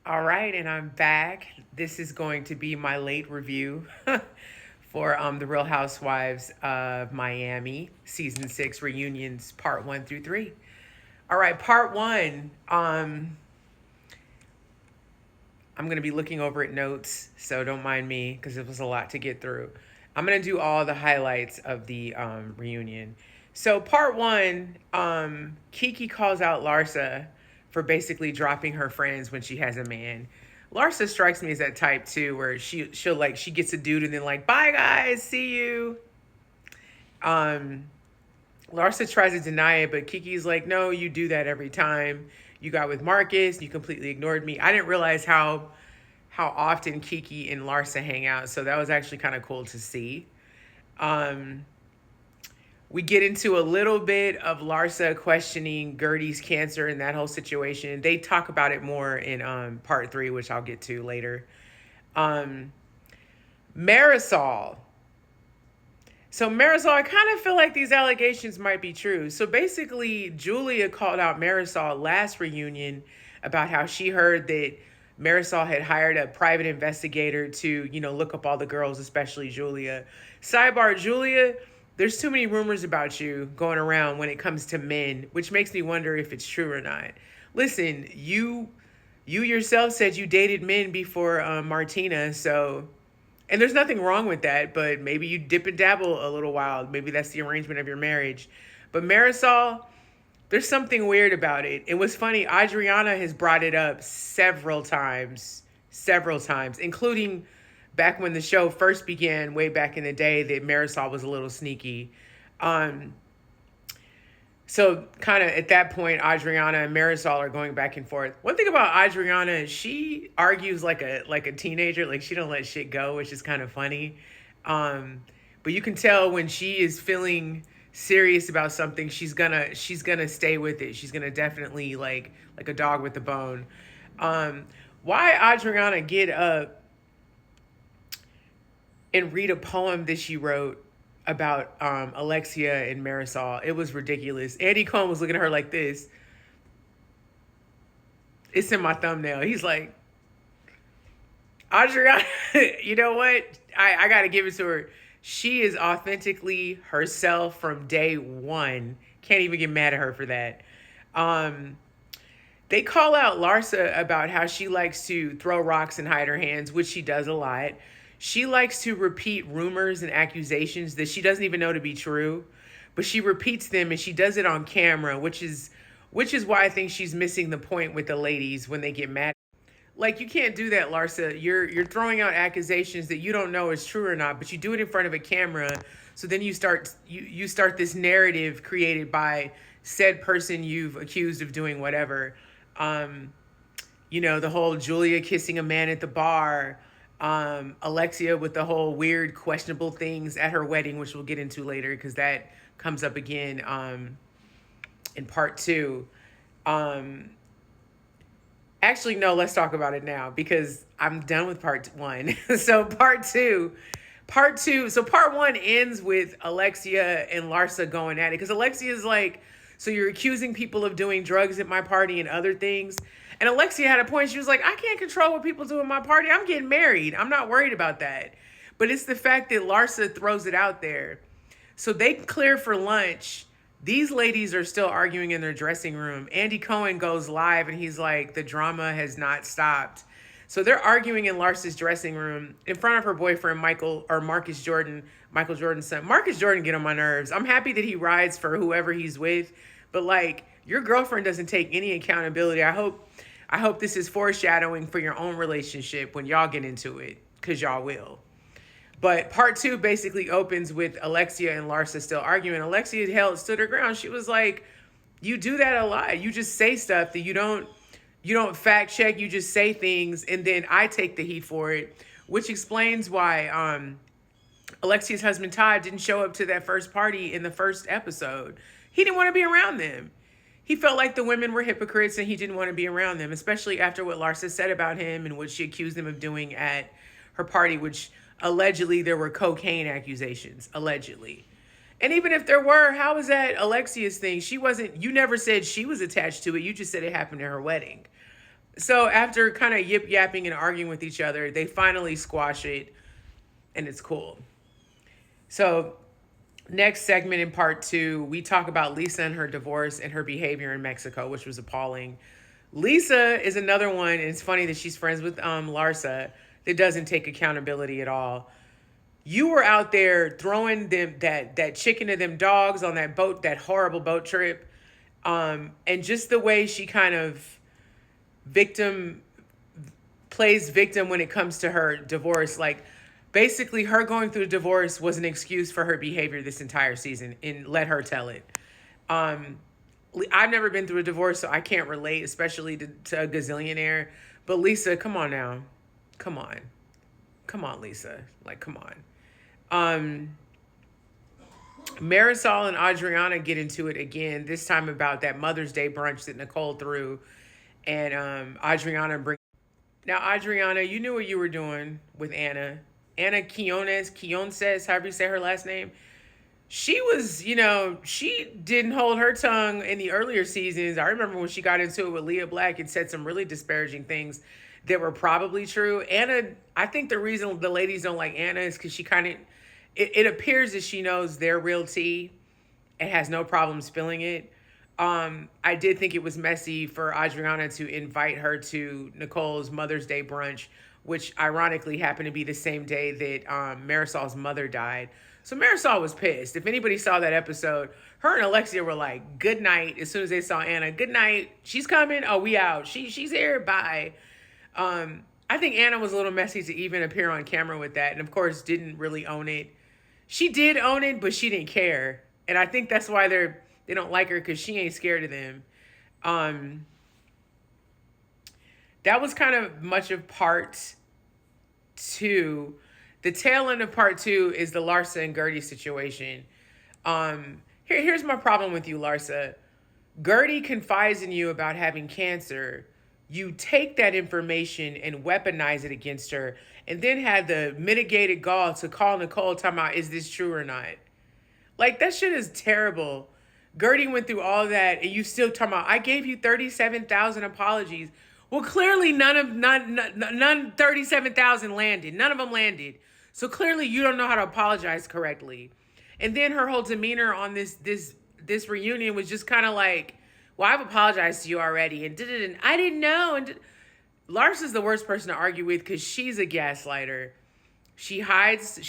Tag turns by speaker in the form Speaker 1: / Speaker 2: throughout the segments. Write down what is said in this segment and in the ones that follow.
Speaker 1: All right, and I'm back. This is going to be my late review for The Real Housewives of Miami season 6 reunions, part 1 through 3. All right, part 1. I'm going to be looking over at notes, so don't mind me because it was a lot to get through. I'm going to do all the highlights of the reunion. So, part 1, Kiki calls out Larsa for basically dropping her friends when she has a man. Larsa strikes me as that type too, where she'll like she gets a dude and then like bye guys, see you. Um, Larsa tries to deny it, but Kiki's like, no, you do that every time. You got with Marcus, you completely ignored me. I didn't realize how often Kiki and Larsa hang out, so that was actually kind of cool to see. Um, we get into a little bit of Larsa questioning Gertie's cancer and that whole situation. They talk about it more in part 3, which I'll get to later. Um, Marisol. So Marisol, I kind of feel like these allegations might be true. So basically, Julia called out Marisol last reunion about how she heard that Marisol had hired a private investigator to, look up all the girls, especially Julia. Sidebar, Julia, there's too many rumors about you going around when it comes to men, which makes me wonder if it's true or not. Listen, you yourself said you dated men before Martina, so and there's nothing wrong with that, but maybe you dip and dabble a little while. Maybe that's the arrangement of your marriage. But Marisol, there's something weird about it. It was funny. Adriana has brought it up several times, including back when the show first began, way back in the day, that Marisol was a little sneaky. Um, so kind of at that point, Adriana and Marisol are going back and forth. One thing about Adriana is she argues like a teenager, like she don't let shit go, which is kind of funny. Um, but you can tell when she is feeling serious about something, she's gonna stay with it. She's gonna definitely like a dog with a bone. Um, why Adriana get up and read a poem that she wrote about Alexia and Marisol? It was ridiculous. Andy Cohen was looking at her like this. It's in my thumbnail. He's like, Adriana, you know what? I got to give it to her. She is authentically herself from day one. Can't even get mad at her for that. Um, they call out Larsa about how she likes to throw rocks and hide her hands, which she does a lot. She likes to repeat rumors and accusations that she doesn't even know to be true, but she repeats them and she does it on camera, which is why I think she's missing the point with the ladies when they get mad. Like you can't do that, Larsa. You're throwing out accusations that you don't know is true or not, but you do it in front of a camera. So then you start this narrative created by said person you've accused of doing whatever. Um, the whole Julia kissing a man at the bar, Alexia with the whole weird, questionable things at her wedding, which we'll get into later because that comes up again in part 2. Um, Actually, no, let's talk about it now because I'm done with part 1. So so part 1 ends with Alexia and Larsa going at it because Alexia is like, so you're accusing people of doing drugs at my party and other things. And Alexia had a point. She was like, I can't control what people do at my party. I'm getting married. I'm not worried about that. But it's the fact that Larsa throws it out there. So they clear for lunch. These ladies are still arguing in their dressing room. Andy Cohen goes live and he's like, the drama has not stopped. So they're arguing in Larsa's dressing room in front of her boyfriend, Marcus Jordan, Michael Jordan's son. Marcus Jordan get on my nerves. I'm happy that he rides for whoever he's with, but like your girlfriend doesn't take any accountability. I hope this is foreshadowing for your own relationship when y'all get into it, because y'all will. But part 2 basically opens with Alexia and Larsa still arguing. Alexia stood her ground. She was like, you do that a lot. You just say stuff that you don't fact check. You just say things and then I take the heat for it, which explains why Alexia's husband Todd didn't show up to that first party in the first episode. He didn't want to be around them. He felt like the women were hypocrites and he didn't want to be around them, especially after what Larsa said about him and what she accused him of doing at her party, which allegedly there were cocaine accusations, allegedly. And even if there were, how is that Alexia's thing? You never said she was attached to it. You just said it happened at her wedding. So after kind of yip yapping and arguing with each other, they finally squash it, and it's cool. So next segment in part two, we talk about Lisa and her divorce and her behavior in Mexico, which was appalling. Lisa is another one, and it's funny that she's friends with Larsa that doesn't take accountability at all. You were out there throwing them that chicken to them dogs on that boat, that horrible boat trip, and just the way she kind of victim plays victim when it comes to her divorce. Like, basically, her going through a divorce was an excuse for her behavior this entire season, and let her tell it. I've never been through a divorce, so I can't relate, especially to a gazillionaire. But Lisa, come on now. Come on. Come on, Lisa. Like, come on. Marisol and Adriana get into it again, this time about that Mother's Day brunch that Nicole threw. And Adriana, you knew what you were doing with Anna. Anna Quiones, however you say her last name. She was, she didn't hold her tongue in the earlier seasons. I remember when she got into it with Leah Black and said some really disparaging things that were probably true. Anna, I think the reason the ladies don't like Anna is because she kind of, it appears that she knows their real tea and has no problem spilling it. I did think it was messy for Adriana to invite her to Nicole's Mother's Day brunch, which ironically happened to be the same day that Marisol's mother died. So Marisol was pissed. If anybody saw that episode, her and Alexia were like, good night. As soon as they saw Anna, good night. She's coming. Oh, we out. She's here. Bye. I think Anna was a little messy to even appear on camera with that. And of course, didn't really own it. She did own it, but she didn't care. And I think that's why they don't like her, because she ain't scared of them. That was kind of much of part two. The tail end of part two is the Larsa and Gertie situation. Here's my problem with you, Larsa. Gertie confides in you about having cancer. You take that information and weaponize it against her, and then had the mitigated gall to call Nicole talking about, is this true or not? Like, that shit is terrible. Gertie went through all that, and you still talking about, I gave you 37,000 apologies. Well, clearly none 37,000 landed. None of them landed. So clearly you don't know how to apologize correctly. And then her whole demeanor on this reunion was just kind of like, well, I've apologized to you already, and I didn't know. And Lars is the worst person to argue with, because she's a gaslighter. She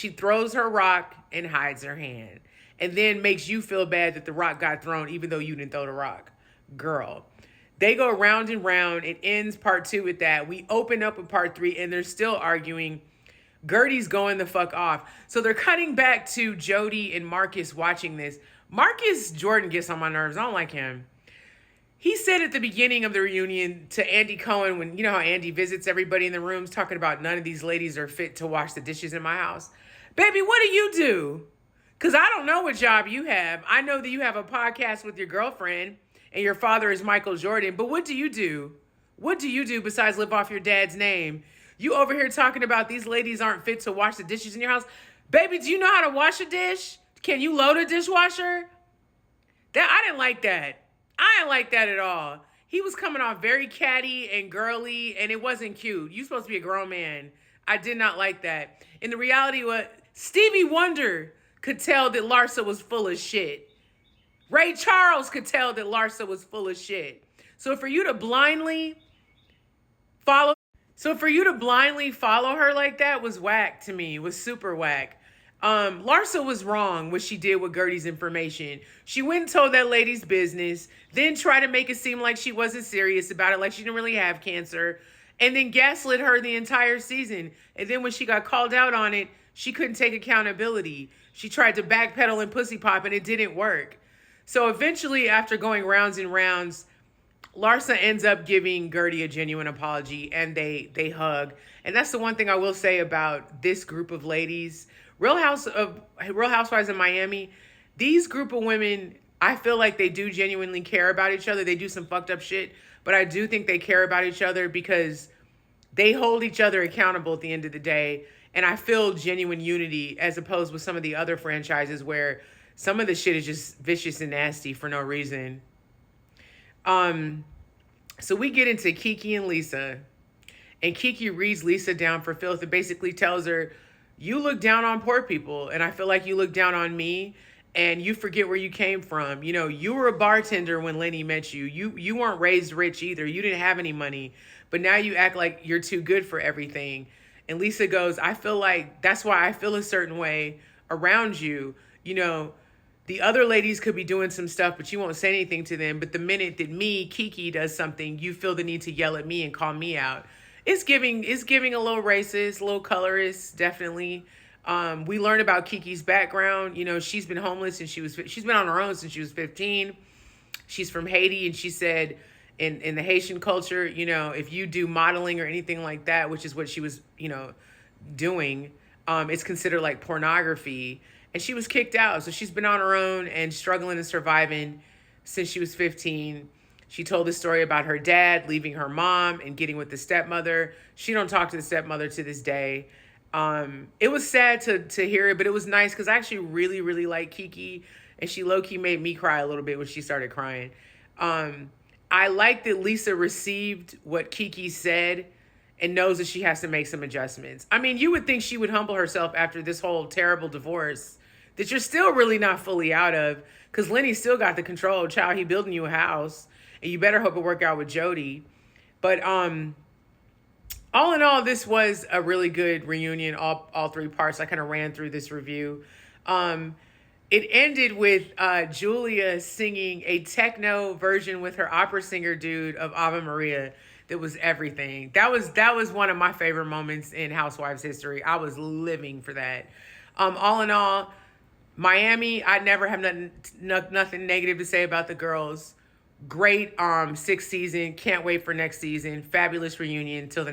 Speaker 1: throws her rock and hides her hand, and then makes you feel bad that the rock got thrown, even though you didn't throw the rock. Girl. They go round and round. It ends part two with that. We open up with part three, and they're still arguing. Gertie's going the fuck off. So they're cutting back to Jody and Marcus watching this. Marcus Jordan gets on my nerves. I don't like him. He said at the beginning of the reunion to Andy Cohen, when, you know how Andy visits everybody in the rooms, talking about none of these ladies are fit to wash the dishes in my house. Baby, what do you do? Because I don't know what job you have. I know that you have a podcast with your girlfriend and your father is Michael Jordan. But what do you do? What do you do besides live off your dad's name? You over here talking about these ladies aren't fit to wash the dishes in your house. Baby, do you know how to wash a dish? Can you load a dishwasher? I didn't like that. I didn't like that at all. He was coming off very catty and girly, and it wasn't cute. You're supposed to be a grown man. I did not like that. And the reality was, Stevie Wonder could tell that Larsa was full of shit. Ray Charles could tell that Larsa was full of shit. So for you to blindly follow her like that was whack to me. It was super whack. Larsa was wrong what she did with Gertie's information. She went and told that lady's business, then tried to make it seem like she wasn't serious about it, like she didn't really have cancer, and then gaslit her the entire season. And then when she got called out on it, she couldn't take accountability. She tried to backpedal and pussy pop, and it didn't work. So eventually, after going rounds and rounds, Larsa ends up giving Gertie a genuine apology, and they hug. And that's the one thing I will say about this group of ladies. Real Housewives of Miami, these group of women, I feel like they do genuinely care about each other. They do some fucked up shit, but I do think they care about each other because they hold each other accountable at the end of the day. And I feel genuine unity, as opposed with some of the other franchises where some of the shit is just vicious and nasty for no reason. So we get into Kiki and Lisa, and Kiki reads Lisa down for filth and basically tells her, "You look down on poor people, and I feel like you look down on me, and you forget where you came from. You know, you were a bartender when Lenny met you. You weren't raised rich either. You didn't have any money, but now you act like you're too good for everything." And Lisa goes, "I feel like that's why I feel a certain way around you. You know, the other ladies could be doing some stuff, but you won't say anything to them. But the minute that me, Kiki, does something, you feel the need to yell at me and call me out." It's giving a little racist, a little colorist, definitely. We learn about Kiki's background. You know, she's been homeless and she's been on her own since she was 15. She's from Haiti, and she said in the Haitian culture, you know, if you do modeling or anything like that, which is what she was, you know, doing, it's considered like pornography. And she was kicked out. So she's been on her own and struggling and surviving since she was 15. She told the story about her dad leaving her mom and getting with the stepmother. She don't talk to the stepmother to this day. It was sad to hear it, but it was nice because I actually really, really like Kiki. And she low-key made me cry a little bit when she started crying. I like that Lisa received what Kiki said and knows that she has to make some adjustments. I mean, you would think she would humble herself after this whole terrible divorce that you're still really not fully out of, because Lenny still got the control. Child, he building you a house, and you better hope it work out with Jody. But all in all, this was a really good reunion, all three parts. I kind of ran through this review. It ended with Julia singing a techno version with her opera singer dude of Ave Maria. That was everything. That was one of my favorite moments in Housewives history. I was living for that. All in all, Miami, I never have nothing negative to say about the girls. Great sixth season. Can't wait for next season. Fabulous reunion. Till the next.